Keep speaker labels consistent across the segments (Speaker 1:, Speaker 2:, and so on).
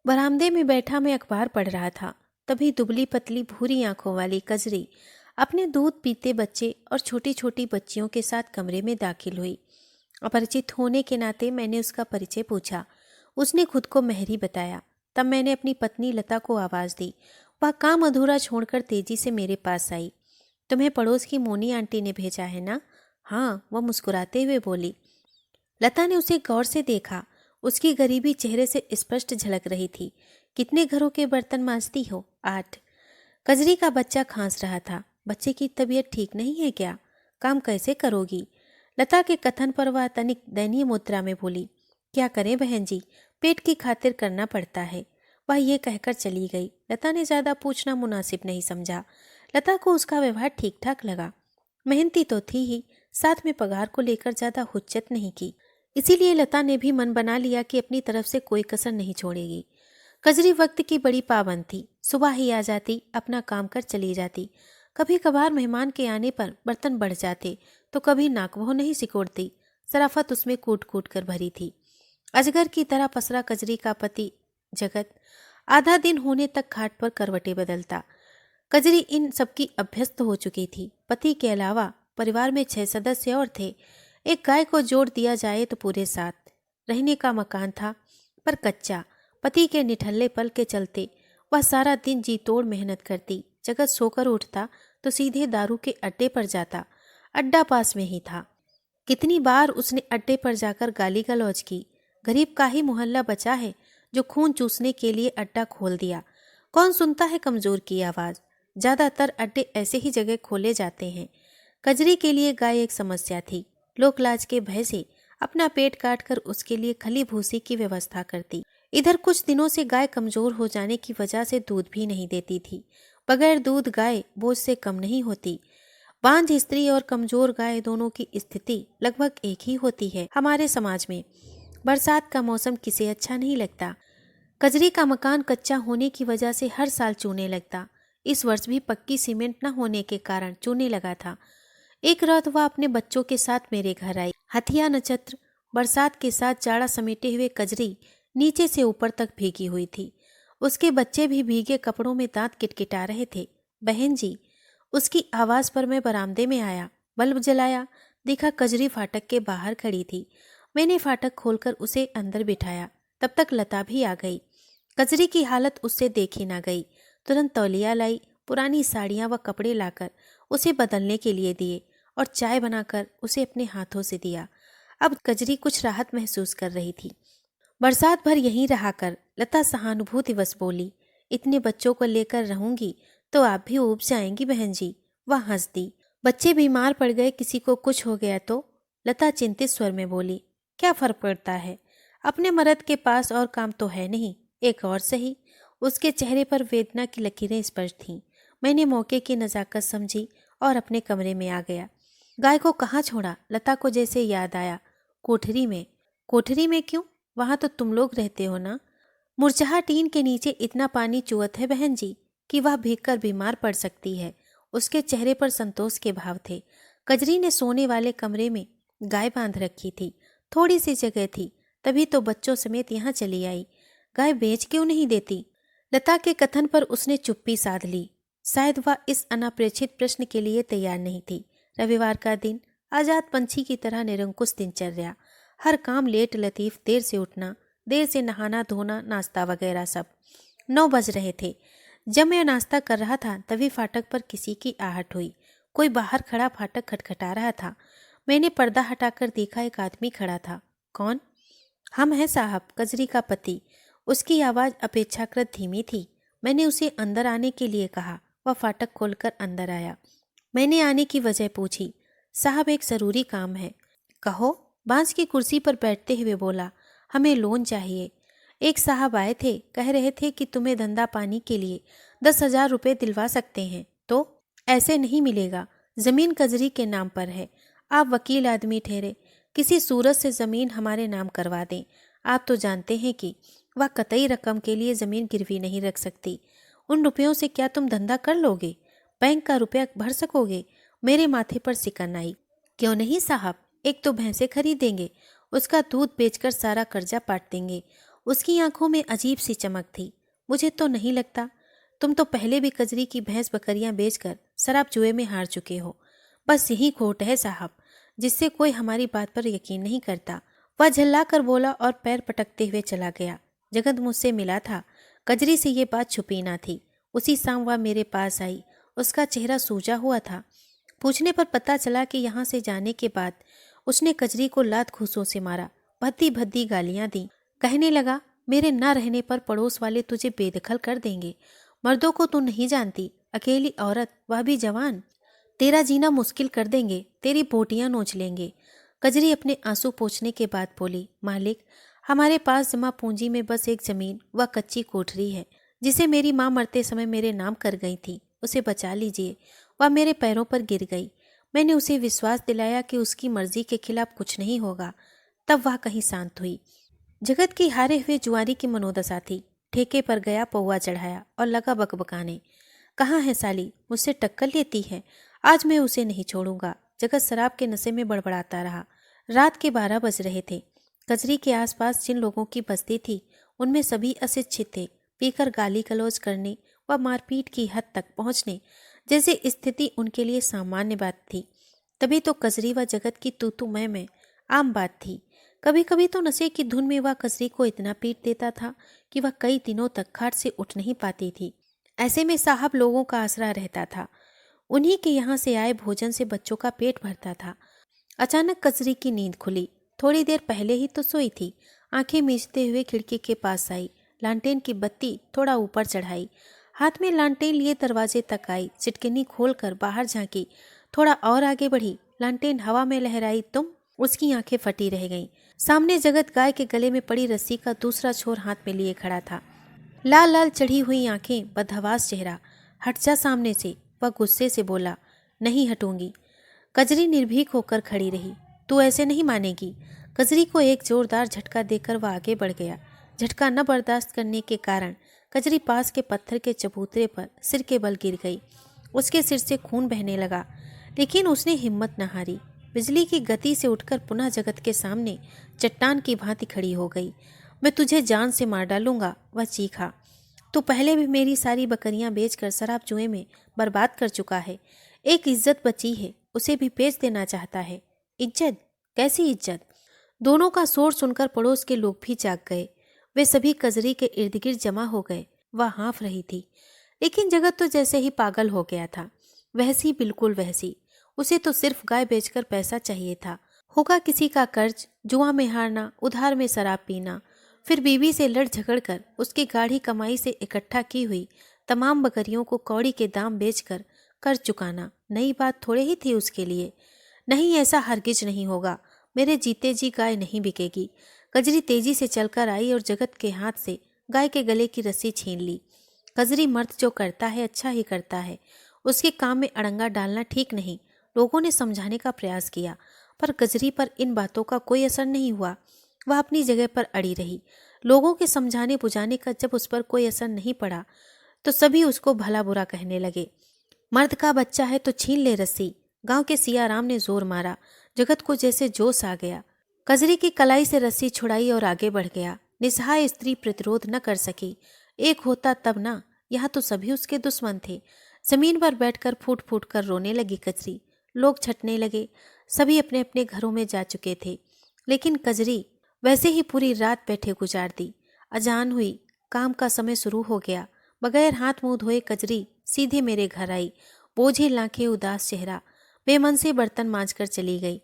Speaker 1: बरामदे में बैठा मैं अखबार पढ़ रहा था। तभी दुबली पतली भूरी आंखों वाली कजरी अपने दूध पीते बच्चे और छोटी छोटी बच्चियों के साथ कमरे में दाखिल हुई। अपरिचित होने के नाते मैंने उसका परिचय पूछा। उसने खुद को मेहरी बताया। तब मैंने अपनी पत्नी लता को आवाज़ दी। वह काम अधूरा छोड़कर तेजी से मेरे पास आई। तुम्हें पड़ोस की मोनी आंटी ने भेजा है ना? हाँ, वह मुस्कुराते हुए बोली। लता ने उसे गौर से देखा। उसकी गरीबी चेहरे से स्पष्ट झलक रही थी। कितने घरों के बर्तन मांजती हो? 8। कजरी का बच्चा खांस रहा था। बच्चे की तबीयत ठीक नहीं है क्या? काम कैसे करोगी? लता के कथन पर वह तनिक दयनीय मुद्रा में बोली। क्या करें बहन जी, पेट की खातिर करना पड़ता है। वह ये कहकर चली गई। लता ने ज्यादा पूछना मुनासिब नहीं समझा। लता को उसका व्यवहार ठीक ठाक लगा। मेहनती तो थी ही, साथ में पगार को लेकर ज्यादा हुज्जत नहीं की। इसीलिए लता ने भी मन बना लिया कि अपनी तरफ से कोई कसर नहीं छोड़ेगी। कजरी वक्त की बड़ी पाबंद थी। सुबह ही आ जाती, अपना काम कर चली जाती। कभी कभार मेहमान के आने पर बर्तन बढ़ जाते तो कभी नाक भौं नहीं सिकोड़ती। शराफत उसमें कूट कूट कर भरी थी। अजगर की तरह पसरा कजरी का पति जगत आधा दिन होने तक खाट पर करवटें बदलता। कजरी इन सबकी अभ्यस्त हो चुकी थी। पति के अलावा परिवार में 6 सदस्य और थे। एक गाय को जोड़ दिया जाए तो पूरे 7। रहने का मकान था, पर कच्चा। पति के निठल्ले पल के चलते वह सारा दिन जी तोड़ मेहनत करती। जगत सोकर उठता तो सीधे दारू के अड्डे पर जाता। अड्डा पास में ही था। कितनी बार उसने अड्डे पर जाकर गाली गलौज की। गरीब का ही मोहल्ला बचा है जो खून चूसने के लिए अड्डा खोल दिया। कौन सुनता है कमजोर की आवाज? ज्यादातर अड्डे ऐसे ही जगह खोले जाते हैं। कजरी के लिए गाय एक समस्या थी। लोक लाज के भय से अपना पेट काट कर उसके लिए खली भूसी की व्यवस्था करती। इधर कुछ दिनों से गाय कमजोर हो जाने की वजह से दूध भी नहीं देती थी। बगैर दूध गाय बोझ से कम नहीं होती। बांझ स्त्री और कमजोर गाय दोनों की स्थिति लगभग एक ही होती है हमारे समाज में। बरसात का मौसम किसे अच्छा नहीं लगता। कजरी का मकान कच्चा होने की वजह से हर साल चूने लगता। इस वर्ष भी पक्की सीमेंट न होने के कारण चूने लगा था। एक रात वह अपने बच्चों के साथ मेरे घर आई। हथिया नक्षत्र, बरसात के साथ जाड़ा समेटे हुए कजरी नीचे से ऊपर तक भीगी हुई थी। उसके बच्चे भी भीगे कपड़ों में दांत किटकिटा रहे थे। बहन जी, उसकी आवाज पर मैं बरामदे में आया। बल्ब जलाया, देखा कजरी फाटक के बाहर खड़ी थी। मैंने फाटक खोलकर उसे अंदर बिठाया। तब तक लता भी आ गई। कजरी की हालत उससे देखी ना गई। तुरंत तौलिया लाई, पुरानी साड़ियां व कपड़े लाकर उसे बदलने के लिए दिए और चाय बनाकर उसे अपने हाथों से दिया। अब कजरी कुछ राहत महसूस कर रही थी। बरसात भर यहीं रहा कर, लता सहानुभूतिवश बोली। इतने बच्चों को लेकर रहूंगी तो आप भी ऊब जाएंगी बहन जी। वह हंस दी। बच्चे बीमार पड़ गए, किसी को कुछ हो गया तो? लता चिंतित स्वर में बोली। क्या फर्क पड़ता है? अपने मर्द के पास और काम तो है नहीं, एक और सही। उसके चेहरे पर वेदना की लकीरें स्पष्ट थीं। मैंने मौके की नजाकत समझी और अपने कमरे में आ गया। गाय को कहाँ छोड़ा? लता को जैसे याद आया। कोठरी में। कोठरी में क्यों? वहां तो तुम लोग रहते हो ना। मुरझा टीन के नीचे इतना पानी चुअत है बहन जी कि वह भीगकर बीमार पड़ सकती है। उसके चेहरे पर संतोष के भाव थे। कजरी ने सोने वाले कमरे में गाय बांध रखी थी। थोड़ी सी जगह थी, तभी तो बच्चों समेत यहाँ चली आई। गाय बेच क्यों नहीं देती? लता के कथन पर उसने चुप्पी साध ली। शायद वह इस अनापेक्षित प्रश्न के लिए तैयार नहीं थी। रविवार का दिन, आजाद पंछी की तरह निरंकुश दिनचर्या। हर काम लेट लतीफ, देर से उठना, देर से नहाना धोना, नाश्ता वगैरह सब। 9 बज रहे थे। जब मैं नाश्ता कर रहा था तभी फाटक पर किसी की आहट हुई। कोई बाहर खड़ा फाटक खटखटा रहा था। मैंने पर्दा हटाकर देखा, एक आदमी खड़ा था। कौन? हम हैं साहब, कजरी का पति। उसकी आवाज़ अपेक्षाकृत धीमी थी। मैंने उसे अंदर आने के लिए कहा। वह फाटक खोलकर अंदर आया। मैंने आने की वजह पूछी। साहब, एक ज़रूरी काम है। कहो। बांस की कुर्सी पर बैठते हुए बोला। हमें लोन चाहिए। एक साहब आए थे, कह रहे थे कि तुम्हें धंधा पानी के लिए 10,000 रुपये दिलवा सकते हैं। तो ऐसे नहीं मिलेगा। जमीन कजरी के नाम पर है। आप वकील आदमी ठहरे, किसी सूरत से जमीन हमारे नाम करवा दें। आप तो जानते हैं कि वह कतई रकम के लिए जमीन गिरवी नहीं रख सकती। उन रुपयों से क्या तुम धंधा कर लोगे? बैंक का रुपया भर सकोगे? मेरे माथे पर सिकन आई। क्यों नहीं साहब, एक तो भैंसे खरीदेंगे, उसका दूध बेचकर सारा कर्जा पाट देंगे। उसकी आंखों में अजीब सी चमक थी। मुझे तो नहीं लगता, तुम तो पहले भी कजरी की भैंस बकरियां बेचकर शराब जुए में हार चुके हो। बस यही खोट है साहब, जिससे कोई हमारी बात पर यकीन नहीं करता। वह झल्ला कर बोला और पैर पटकते हुए चला गया। जगत मुझसे मिला था, कजरी से ये बात छुपी ना थी। उसी शाम वह मेरे पास आई। उसका चेहरा सूजा हुआ था। पूछने पर पता चला कि यहाँ से जाने के बाद उसने कजरी को लात घूंसों से मारा, भद्दी भद्दी गालियां दी। कहने लगा, मेरे न रहने पर पड़ोस वाले तुझे बेदखल कर देंगे। मर्दों को तू नहीं जानती, अकेली औरत, वह भी जवान, तेरा जीना मुश्किल कर देंगे, तेरी बोटियां नोच लेंगे। कजरी अपने आंसू पोंछने के बाद बोली, मालिक, हमारे पास जमा पूंजी में बस एक जमीन व कच्ची कोठरी है, जिसे मेरी माँ मरते समय मेरे नाम कर गई थी। उसे बचा लीजिए। वह मेरे पैरों पर गिर गई। मैंने उसे विश्वास दिलाया कि उसकी मर्जी के खिलाफ कुछ नहीं होगा। तब वह कहीं शांत हुई। जगत की हारे हुए जुआरी की मनोदशा थी। ठेके पर गया, पौवा चढ़ाया और लगा बकबकाने। कहाँ है साली, मुझसे टक्कर लेती है, आज मैं उसे नहीं छोड़ूंगा। जगत शराब के नशे में बड़बड़ाता रहा। रात के 12 बज रहे थे। कजरी के आसपास जिन लोगों की बस्ती थी उनमें सभी अशिक्षित थे। पीकर गाली गलौज करने व मारपीट की हद तक पहुंचने जैसी स्थिति उनके लिए सामान्य बात थी। तभी तो कजरी व जगत की तू तू मैं में आम बात थी। कभी कभी तो नशे की धुन में वह कजरी को इतना पीट देता था कि वह कई दिनों तक खाट से उठ नहीं पाती थी। ऐसे में साहब लोगों का आसरा रहता था। उन्हीं के यहाँ से आए भोजन से बच्चों का पेट भरता था। अचानक कजरी की नींद खुली। थोड़ी देर पहले ही तो सोई थी। आंखें मीचते हुए खिड़की के पास आई। लालटेन की बत्ती थोड़ा ऊपर चढ़ाई। हाथ में लालटेन लिए दरवाजे तक आई। चिटकिनी खोलकर बाहर झांकी। थोड़ा और आगे बढ़ी। लालटेन हवा में लहराई। उसकी आंखें फटी रह गईं। सामने जगत गाय के गले में पड़ी रस्सी का दूसरा छोर हाथ में लिए खड़ा था। लाल लाल चढ़ी हुई आंखें, बदहवास चेहरा। हट जा सामने से, वह गुस्से से बोला। नहीं हटूंगी। कजरी निर्भीक होकर खड़ी रही। तू ऐसे नहीं मानेगी। कजरी को एक जोरदार झटका देकर वह आगे बढ़ गया। झटका न बर्दाश्त करने के कारण कजरी पास के पत्थर के चबूतरे पर सिर के बल गिर गई। उसके सिर से खून बहने लगा, लेकिन उसने हिम्मत न हारी। बिजली की गति से उठकर पुनः जगत के सामने चट्टान की भांति खड़ी हो गई। मैं तुझे जान से मार डालूंगा, वह चीखा। तू पहले भी मेरी सारी बकरियां बेचकर शराब जुए में बर्बाद कर चुका है। एक इज्जत बची है, उसे भी बेच देना चाहता है। इज्जत? कैसी इज्जत? दोनों का शोर सुनकर पड़ोस के लोग भी जाग गए। वे सभी कजरी के इर्द गिर्द जमा हो गए। वह हाँफ रही थी, लेकिन जगत तो जैसे ही पागल हो गया था। वैसी, बिल्कुल वैसी। उसे तो सिर्फ गाय बेचकर पैसा चाहिए था। होगा किसी का कर्ज, जुआ में हारना, उधार में शराब पीना, फिर बीवी से लड़ झगड़ कर उसकी गाढ़ी कमाई से इकट्ठा की हुई तमाम बकरियों को कौड़ी के दाम बेचकर कर्ज चुकाना नई बात थोड़े ही थी उसके लिए। नहीं, ऐसा हरगिज नहीं होगा। मेरे जीते जी गाय नहीं बिकेगी। कजरी तेजी से चलकर आई और जगत के हाथ से गाय के गले की रस्सी छीन ली। कजरी मर्द जो करता है अच्छा ही करता है, उसके काम में अड़ंगा डालना ठीक नहीं। लोगों ने समझाने का प्रयास किया, पर कजरी पर इन बातों का कोई असर नहीं हुआ। वह अपनी जगह पर अड़ी रही। लोगों के समझाने बुझाने का जब उस पर कोई असर नहीं पड़ा तो सभी उसको भला बुरा कहने लगे। मर्द का बच्चा है तो छीन ले रस्सी। गांव के सियाराम ने जोर मारा। जगत को जैसे जोश आ गया। कजरी की कलाई से रस्सी छुड़ाई और आगे बढ़ गया। निसहाय स्त्री प्रतिरोध न कर सकी। एक होता तब ना, यहाँ तो सभी उसके दुश्मन थे। जमीन पर बैठकर फूट फूट कर रोने लगी कजरी। लोग छटने लगे। सभी अपने अपने घरों में जा चुके थे, लेकिन कजरी वैसे ही पूरी रात बैठे गुजार दी। अजान हुई, काम का समय शुरू हो गया। बगैर हाथ मुंह धोए कजरी सीधे मेरे घर आई। बोझे लाखे, उदास चेहरा, बेमन से बर्तन मांजकर चली गई।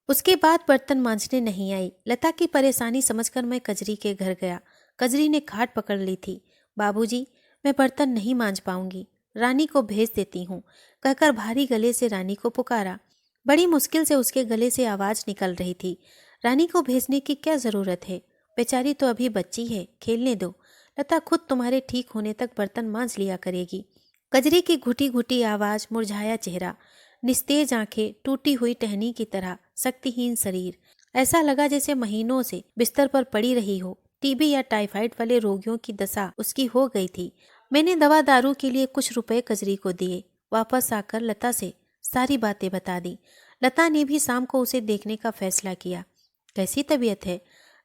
Speaker 1: उसके बाद बर्तन मांजने नहीं आई। लता की परेशानी समझकर मैं कजरी के घर गया। कजरी ने खाट पकड़ ली थी। बाबूजी, मैं बर्तन नहीं मांज पाऊंगी, रानी को भेज देती हूँ, कहकर भारी गले से रानी को पुकारा। बड़ी मुश्किल से उसके गले से आवाज निकल रही थी। रानी को भेजने की क्या जरूरत है? बेचारी तो अभी बच्ची है, खेलने दो। लता खुद तुम्हारे ठीक होने तक बर्तन मांज लिया करेगी। कजरी की घुटी घुटी आवाज, मुरझाया चेहरा, निस्तेज आंखें, टूटी हुई टहनी की तरह शक्तिहीन शरीर। ऐसा लगा जैसे महीनों से बिस्तर पर पड़ी रही हो। टीबी या टाइफाइड वाले रोगियों की दशा उसकी हो गई थी। मैंने दवा दारू के लिए कुछ रुपए कजरी को दिए। वापस आकर लता से सारी बातें बता दी। लता ने भी शाम को उसे देखने का फैसला किया। कैसी तबीयत है?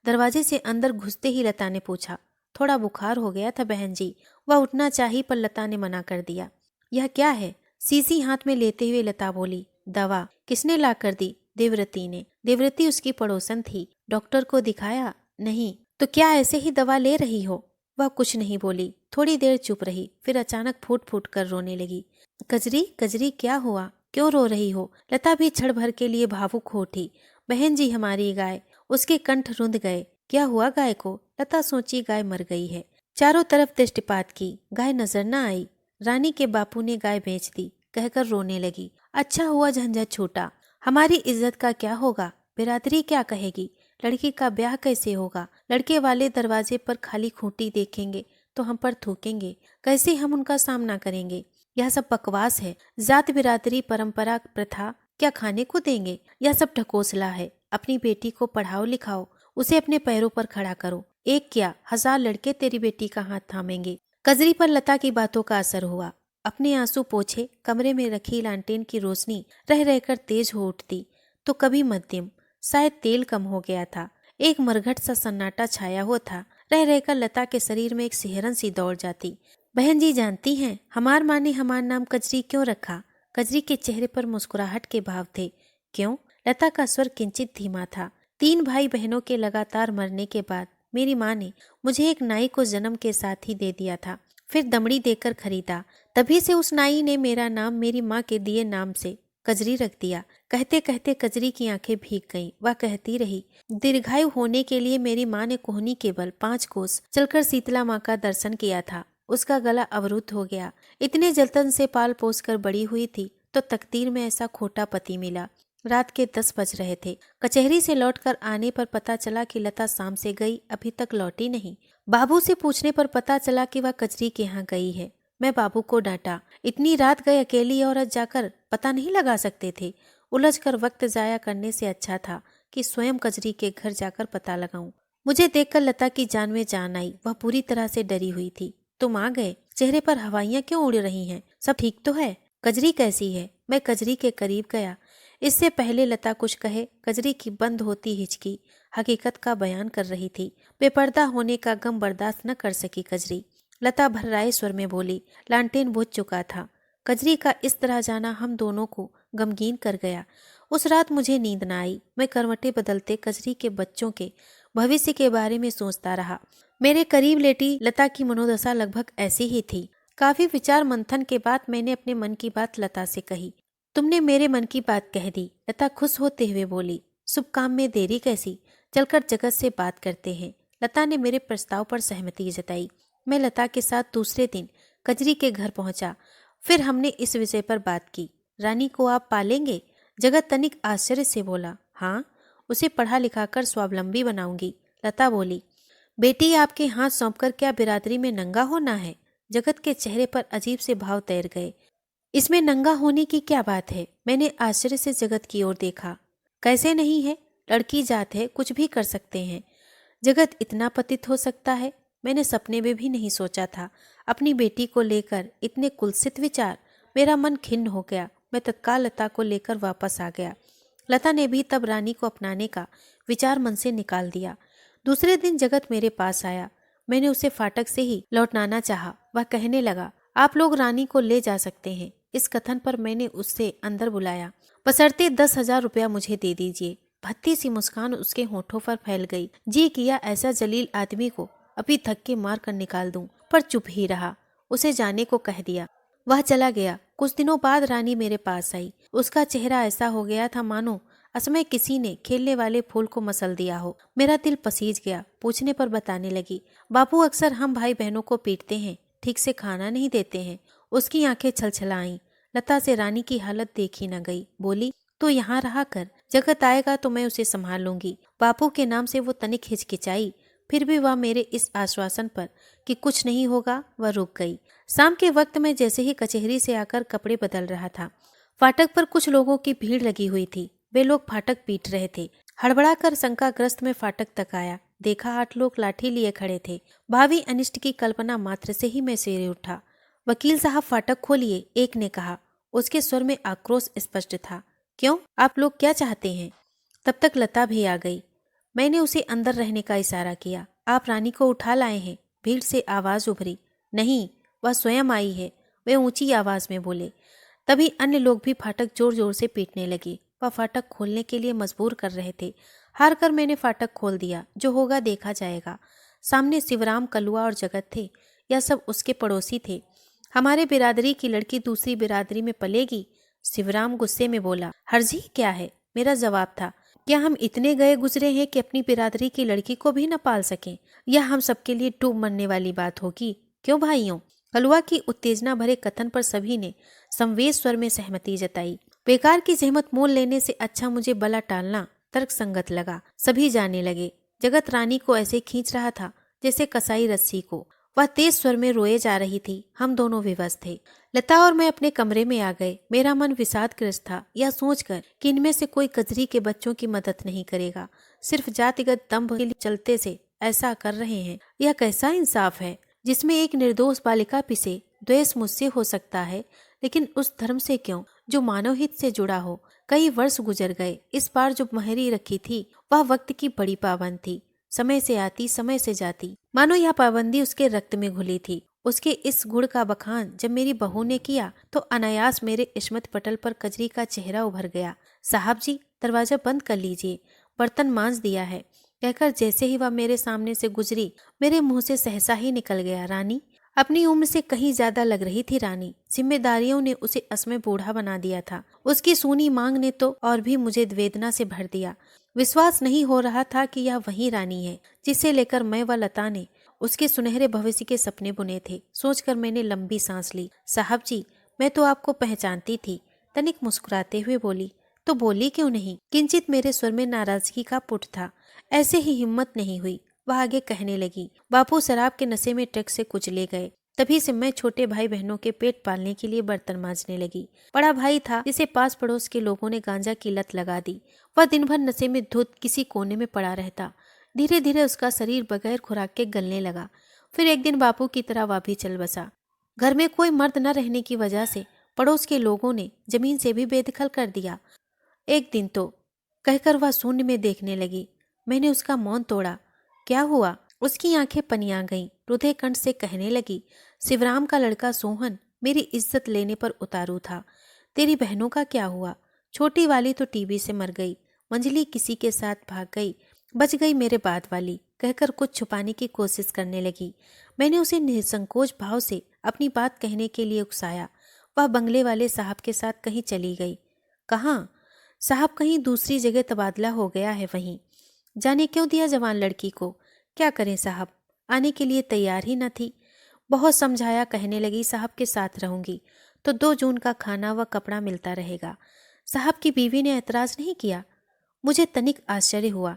Speaker 1: दरवाजे से अंदर घुसते ही लता ने पूछा, थोड़ा बुखार हो गया था बहन जी। वह उठना चाही पर लता ने मना कर दिया। यह क्या है? सीसी हाथ में लेते हुए लता बोली, दवा। किसने ला कर दी? देवव्रती ने। देवव्रती उसकी पड़ोसन थी। डॉक्टर को दिखाया? नहीं। तो क्या ऐसे ही दवा ले रही हो? वह कुछ नहीं बोली। थोड़ी देर चुप रही, फिर अचानक फूट फूट कर रोने लगी। कजरी, कजरी क्या हुआ? क्यों रो रही हो? लता भी क्षण भर के लिए भावुक हो उठी। बहन जी, हमारी गाय। उसके कंठ रुंध गए। क्या हुआ गाय को? लता सोची गाय मर गई है। चारों तरफ दृष्टिपात की, गाय नजर न आई। रानी के बापू ने गाय बेच दी कहकर रोने लगी। अच्छा हुआ झंझट छूटा। हमारी इज्जत का क्या होगा? बिरादरी क्या कहेगी? लड़की का ब्याह कैसे होगा? लड़के वाले दरवाजे पर खाली खूंटी देखेंगे तो हम पर थूकेंगे। कैसे हम उनका सामना करेंगे? यह सब बकवास है। जात बिरादरी परंपरा प्रथा क्या खाने को देंगे? यह सब ढकोसला है। अपनी बेटी को पढ़ाओ लिखाओ, उसे अपने पैरों पर खड़ा करो। एक क्या 1000 लड़के तेरी बेटी का हाथ थामेंगे। कजरी पर लता की बातों का असर हुआ। अपने आंसू पोछे, कमरे में रखी लालटेन की रोशनी रह रहकर तेज हो उठती तो कभी मध्यम। शायद तेल कम हो गया था। एक मरघट सा सन्नाटा छाया हुआ था। रह रहकर लता के शरीर में एक सिहरन सी दौड़ जाती। बहन जी जानती हैं हमार माँ ने हमार नाम कजरी क्यों रखा? कजरी के चेहरे पर मुस्कुराहट के भाव थे। क्यों? लता का स्वर किंचित धीमा था। 3 भाई बहनों के लगातार मरने के बाद मेरी माँ ने मुझे एक नाई को जन्म के साथ ही दे दिया था। फिर दमड़ी देकर खरीदा। तभी से उस नाई ने मेरा नाम मेरी माँ के दिए नाम से कजरी रख दिया। कहते कहते कजरी की आंखें भीग गईं। वह कहती रही, दीर्घायु होने के लिए मेरी माँ ने कोहनी केवल 5 कोस चलकर शीतला माँ का दर्शन किया था। उसका गला अवरुद्ध हो गया। इतने जतन से पाल पोस कर बड़ी हुई थी तो तकदीर में ऐसा खोटा पति मिला। रात के 10 बज रहे थे। कचहरी से लौटकर आने पर पता चला कि लता शाम से गई, अभी तक लौटी नहीं। बाबू से पूछने पर पता चला कि वह कजरी के यहाँ गई है। मैं बाबू को डांटा, इतनी रात गए अकेली औरत जाकर पता नहीं लगा सकते थे? उलझकर वक्त जाया करने से अच्छा था कि स्वयं कजरी के घर जाकर पता लगाऊं। मुझे देखकर लता की जान में जान आई। वह पूरी तरह से डरी हुई थी। तुम आ गए? चेहरे पर हवाइयां क्यों उड़ रही हैं? सब ठीक तो है? कजरी कैसी है? मैं कजरी के करीब गया। इससे पहले लता कुछ कहे, कजरी की बंद होती हिचकी हकीकत का बयान कर रही थी। बेपर्दा होने का गम बर्दाश्त न कर सकी कजरी। लता भर्राए स्वर में बोली, लालटेन बुझ चुका था। कजरी का इस तरह जाना हम दोनों को गमगीन कर गया। उस रात मुझे नींद न आई। मैं करवटें बदलते कजरी के बच्चों के भविष्य के बारे में सोचता रहा। मेरे करीब लेटी लता की मनोदशा लगभग ऐसी ही थी। काफी विचार मंथन के बाद मैंने अपने मन की बात लता से कही। तुमने मेरे मन की बात कह दी। लता खुश होते हुए बोली, शुभ काम में देरी कैसी? चलकर जगत से बात करते हैं। लता ने मेरे प्रस्ताव पर सहमति जताई। मैं लता के साथ दूसरे दिन कजरी के घर पहुंचा। फिर हमने इस विषय पर बात की। रानी को आप पालेंगे? जगत तनिक आश्चर्य से बोला, हाँ, उसे पढ़ा लिखा कर स्वावलंबी बनाऊंगी। लता बोली, बेटी आपके हाथ सौंपकर क्या बिरादरी में नंगा होना है? जगत के चेहरे पर अजीब से भाव तैर गए। इसमें नंगा होने की क्या बात है? मैंने आश्चर्य से जगत की ओर देखा। कैसे नहीं है? लड़की जात है, कुछ भी कर सकते हैं। जगत इतना पतित हो सकता है? मैंने सपने में भी नहीं सोचा था। अपनी बेटी को लेकर इतने कुत्सित विचार। मेरा मन खिन्न हो गया। मैं तत्काल लता को लेकर वापस आ गया। लता ने भी तब रानी को अपनाने का विचार मन से निकाल दिया। दूसरे दिन जगत मेरे पास आया। मैंने उसे फाटक से ही लौटाना चाहा। वह कहने लगा, आप लोग रानी को ले जा सकते हैं। इस कथन पर मैंने उससे अंदर बुलाया। बशर्ते 10,000 रुपया मुझे दे दीजिए। भद्दी सी मुस्कान उसके होठों पर फैल गई। जी किया ऐसा जलील आदमी को अभी धक्के मार कर निकाल दूं, पर चुप ही रहा। उसे जाने को कह दिया। वह चला गया। कुछ दिनों बाद रानी मेरे पास आई। उसका चेहरा ऐसा हो गया था मानो असमय किसी ने खेलने वाले फूल को मसल दिया हो। मेरा दिल पसीज गया। पूछने पर बताने लगी, बापू अक्सर हम भाई बहनों को पीटते हैं, ठीक से खाना नहीं देते हैं। उसकी आंखें छलछलाईं। लता से रानी की हालत देखी न गई। बोली, तो यहाँ रहा कर, जगत आएगा तो मैं उसे संभाल लूंगी। बापू के नाम से वो तनिक हिचकिचाई। फिर भी वह मेरे इस आश्वासन पर कि कुछ नहीं होगा, वह रुक गई। शाम के वक्त में जैसे ही कचहरी से आकर कपड़े बदल रहा था, फाटक पर कुछ लोगों की भीड़ लगी हुई थी। वे लोग फाटक पीट रहे थे। हड़बड़ाकर शंकाग्रस्त में फाटक तक आया। देखा 8 लोग लाठी लिए खड़े थे। भावी अनिष्ट की कल्पना मात्र से ही मैं सिरे उठा। वकील साहब फाटक खोलिए, एक ने कहा। उसके स्वर में आक्रोश स्पष्ट था। क्यों, आप लोग क्या चाहते हैं? तब तक लता भी आ गई। मैंने उसे अंदर रहने का इशारा किया। आप रानी को उठा लाए हैं? भीड़ से आवाज उभरी। नहीं, वह स्वयं आई है, वे ऊंची आवाज में बोले। तभी अन्य लोग भी फाटक जोर जोर से पीटने लगे। वह फाटक खोलने के लिए मजबूर कर रहे थे। हार कर मैंने फाटक खोल दिया। जो होगा देखा जाएगा। सामने शिवराम, कलुआ और जगत थे। यह सब उसके पड़ोसी थे। हमारे बिरादरी की लड़की दूसरी बिरादरी में पलेगी? शिवराम गुस्से में बोला। हर्जी क्या है? मेरा जवाब था, क्या हम इतने गए गुजरे हैं कि अपनी बिरादरी की लड़की को भी न पाल सकें? यह हम सबके लिए डूब मरने वाली बात होगी। क्यों भाइयों? कलुआ की उत्तेजना भरे कथन पर सभी ने संवेश स्वर में सहमति जताई। बेकार की जहमत मोल लेने से अच्छा मुझे बला टालना तर्क संगत लगा। सभी जाने लगे। जगत रानी को ऐसे खींच रहा था जैसे कसाई रस्सी को। वह तेज स्वर में रोए जा रही थी। हम दोनों विवश थे। लता और मैं अपने कमरे में आ गए। मेरा मन विषादग्रस्त था, यह सोचकर कि इनमें से कोई कजरी के बच्चों की मदद नहीं करेगा। सिर्फ जातिगत दंभ के लिए चलते से ऐसा कर रहे हैं। यह कैसा इंसाफ है जिसमें एक निर्दोष बालिका पिसे? द्वेष मुझसे हो सकता है, लेकिन उस धर्म से क्यों जो मानव हित से जुड़ा हो? कई वर्ष गुजर गए। इस बार जो महरी रखी थी वह वक्त की बड़ी पाबंद थी। समय से आती, समय से जाती, मानो यह पाबंदी उसके रक्त में घुली थी। उसके इस गुण का बखान जब मेरी बहू ने किया तो अनायास मेरे स्मृत पटल पर कजरी का चेहरा उभर गया। साहब जी, दरवाजा बंद कर लीजिए, बर्तन मांज दिया है, कहकर जैसे ही वह मेरे सामने से गुजरी मेरे मुंह से सहसा ही निकल गया। रानी अपनी उम्र से कहीं ज्यादा लग रही थी। रानी जिम्मेदारियों ने उसे असमय बूढ़ा बना दिया था। उसकी सूनी मांग ने तो और भी मुझे वेदना से भर दिया। विश्वास नहीं हो रहा था कि यह वही रानी है जिसे लेकर मैं व लता ने उसके सुनहरे भविष्य के सपने बुने थे। सोचकर मैंने लंबी सांस ली। साहब जी, मैं तो आपको पहचानती थी, तनिक मुस्कुराते हुए बोली। तो बोली क्यों नहीं? किंचित मेरे स्वर में नाराजगी का पुट था। ऐसे ही हिम्मत नहीं हुई। वह आगे कहने लगी। बापू शराब के नशे में ट्रक से कुचले गए। तभी से मैं छोटे भाई बहनों के पेट पालने के लिए बर्तन मांजने लगी। बड़ा भाई था जिसे पास पड़ोस के लोगों ने गांजा की लत लगा दी। वह दिन भर नशे में धुत किसी कोने में पड़ा रहता। धीरे धीरे उसका शरीर बगैर खुराक के गलने लगा। फिर एक दिन बापू की तरह वह भी चल बसा। घर में कोई मर्द न रहने की वजह से पड़ोस के लोगों ने जमीन से भी बेदखल कर दिया। एक दिन तो कहकर वह शून्य में देखने लगी। मैंने उसका मौन तोड़ा। क्या हुआ? उसकी आंखें पनिया गईं। रुधे कंठ से कहने लगी। शिवराम का लड़का सोहन मेरी इज्जत लेने पर उतारू था। तेरी बहनों का क्या हुआ? छोटी वाली तो टीबी से मर गई, मंजली किसी के साथ भाग गई, बच गई मेरे बाद वाली, कहकर कुछ छुपाने की कोशिश करने लगी। मैंने उसे निसंकोच भाव से अपनी बात कहने के लिए उकसाया। वह बंगले वाले साहब के साथ कहीं चली गई। कहाँ? साहब कहीं दूसरी जगह तबादला हो गया है वहीं। जाने क्यों दिया जवान लड़की को? क्या करें साहब, आने के लिए तैयार ही न थी। बहुत समझाया, कहने लगी साहब के साथ रहूंगी तो 2 जून का खाना व कपड़ा मिलता रहेगा। साहब की बीवी ने ऐतराज नहीं किया। मुझे तनिक आश्चर्य हुआ।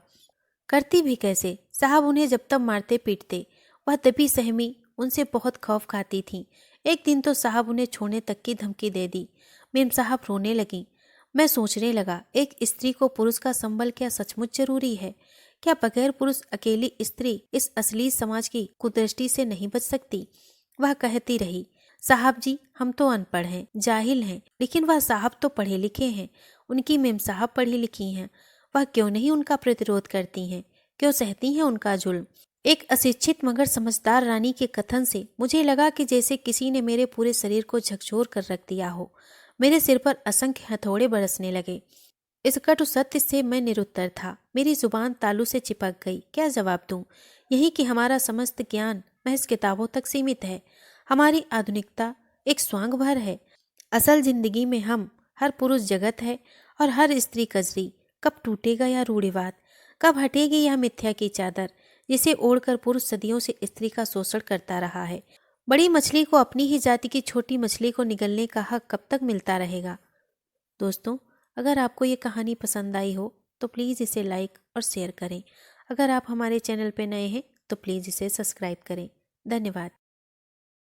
Speaker 1: करती भी कैसे? साहब उन्हें जब तक मारते पीटते। वह दबी सहमी उनसे बहुत खौफ खाती थी। एक दिन तो साहब उन्हें छोड़ने तक की धमकी दे दी। मेम साहब रोने लगी। मैं सोचने लगा, एक स्त्री को पुरुष का संबल क्या सचमुच जरूरी है? क्या बगैर पुरुष अकेली स्त्री इस असली समाज की कुदृष्टि से नहीं बच सकती? वह कहती रही, साहब जी हम तो अनपढ़ हैं, जाहिल हैं, लेकिन वह साहब तो पढ़े लिखे हैं। उनकी मेम साहब पढ़ी लिखी हैं। वह क्यों नहीं उनका प्रतिरोध करती हैं? क्यों सहती हैं उनका जुल्म? एक अशिक्षित मगर समझदार रानी के कथन से मुझे लगा कि जैसे किसी ने मेरे पूरे शरीर को झकझोर कर रख दिया हो। मेरे सिर पर असंख्य हथौड़े बरसने लगे। इस कटु सत्य से मैं निरुत्तर था। मेरी जुबान तालू से चिपक गई। क्या जवाब दूं? यही कि हमारा समस्त ज्ञान महज किताबों तक सीमित है। हमारी आधुनिकता एक स्वांग भर है। असल जिंदगी में हम हर पुरुष जगत है और हर स्त्री कजरी। कब टूटेगा यह रूढ़िवाद? कब हटेगी यह मिथ्या की चादर जिसे ओढ़कर पुरुष सदियों से स्त्री का शोषण करता रहा है? बड़ी मछली को अपनी ही जाति की छोटी मछली को निगलने का हक कब तक मिलता रहेगा? दोस्तों, अगर आपको ये कहानी पसंद आई हो तो प्लीज़ इसे लाइक और शेयर करें। अगर आप हमारे चैनल पर नए हैं तो प्लीज़ इसे सब्सक्राइब करें। धन्यवाद।